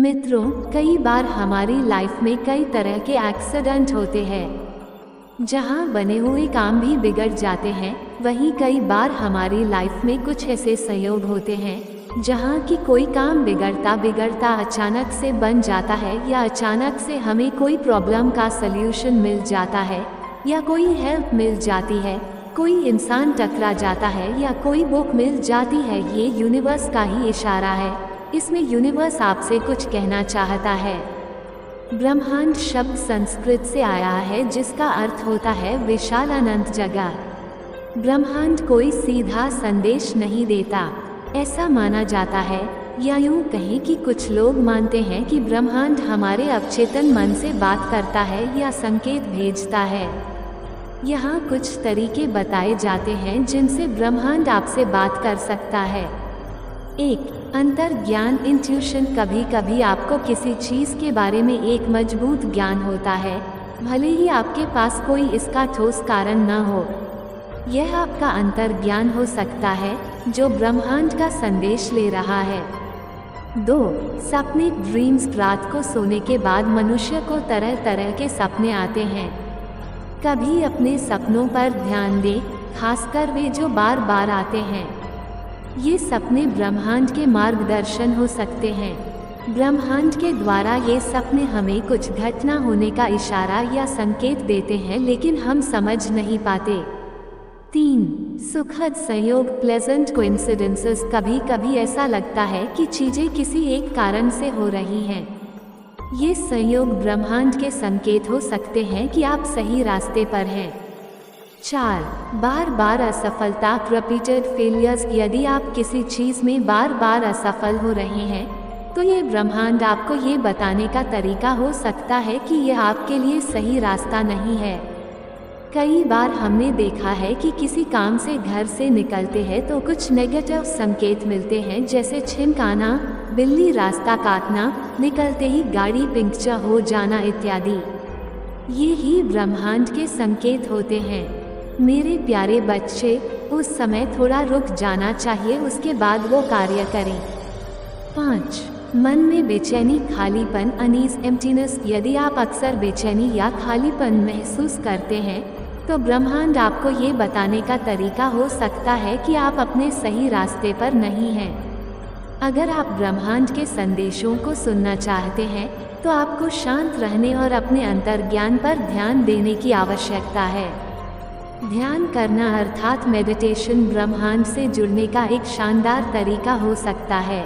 मित्रों, कई बार हमारी लाइफ में कई तरह के एक्सीडेंट होते हैं जहां बने हुए काम भी बिगड़ जाते हैं। वहीं कई बार हमारी लाइफ में कुछ ऐसे संयोग होते हैं जहां कि कोई काम बिगड़ता बिगड़ता अचानक से बन जाता है, या अचानक से हमें कोई प्रॉब्लम का सल्यूशन मिल जाता है, या कोई हेल्प मिल जाती है, कोई इंसान टकरा जाता है, या कोई बुक मिल जाती है। ये यूनिवर्स का ही इशारा है। इसमें यूनिवर्स आपसे कुछ कहना चाहता है। ब्रह्मांड शब्द संस्कृत से आया है जिसका अर्थ होता है विशाल अनंत जगह। ब्रह्मांड कोई सीधा संदेश नहीं देता, ऐसा माना जाता है, या यूं कहें कि कुछ लोग मानते हैं कि ब्रह्मांड हमारे अवचेतन मन से बात करता है या संकेत भेजता है। यहाँ कुछ तरीके बताए जाते हैं जिनसे ब्रह्मांड आपसे बात कर सकता है। 1. अंतर ज्ञान इंट्यूशन। कभी कभी आपको किसी चीज़ के बारे में एक मजबूत ज्ञान होता है, भले ही आपके पास कोई इसका ठोस कारण न हो। यह आपका अंतर ज्ञान हो सकता है जो ब्रह्मांड का संदेश ले रहा है। 2. सपने ड्रीम्स। रात को सोने के बाद मनुष्य को तरह तरह के सपने आते हैं। कभी अपने सपनों पर ध्यान दें, खासकर वे जो बार बार आते हैं। ये सपने ब्रह्मांड के मार्गदर्शन हो सकते हैं। ब्रह्मांड के द्वारा ये सपने हमें कुछ घटना होने का इशारा या संकेत देते हैं, लेकिन हम समझ नहीं पाते। 3. सुखद संयोग प्लेजेंट कोइंसिडेंसेस। कभी कभी ऐसा लगता है कि चीज़ें किसी एक कारण से हो रही हैं। ये संयोग ब्रह्मांड के संकेत हो सकते हैं कि आप सही रास्ते पर हैं। 4. बार बार असफलता रिपीटेड फेलियर्स। यदि आप किसी चीज़ में बार बार असफल हो रहे हैं तो ये ब्रह्मांड आपको ये बताने का तरीका हो सकता है कि यह आपके लिए सही रास्ता नहीं है। कई बार हमने देखा है कि किसी काम से घर से निकलते हैं तो कुछ नेगेटिव संकेत मिलते हैं, जैसे छिंक आना, बिल्ली रास्ता काटना, निकलते ही गाड़ी पंक्चर हो जाना इत्यादि। ये ही ब्रह्मांड के संकेत होते हैं। मेरे प्यारे बच्चे, उस समय थोड़ा रुक जाना चाहिए, उसके बाद वो कार्य करें। 5. मन में बेचैनी खालीपन अनीज एम्प्टीनेस। यदि आप अक्सर बेचैनी या खालीपन महसूस करते हैं तो ब्रह्मांड आपको ये बताने का तरीका हो सकता है कि आप अपने सही रास्ते पर नहीं हैं। अगर आप ब्रह्मांड के संदेशों को सुनना चाहते हैं तो आपको शांत रहने और अपने अंतर्ज्ञान पर ध्यान देने की आवश्यकता है। ध्यान करना अर्थात मेडिटेशन ब्रह्मांड से जुड़ने का एक शानदार तरीका हो सकता है।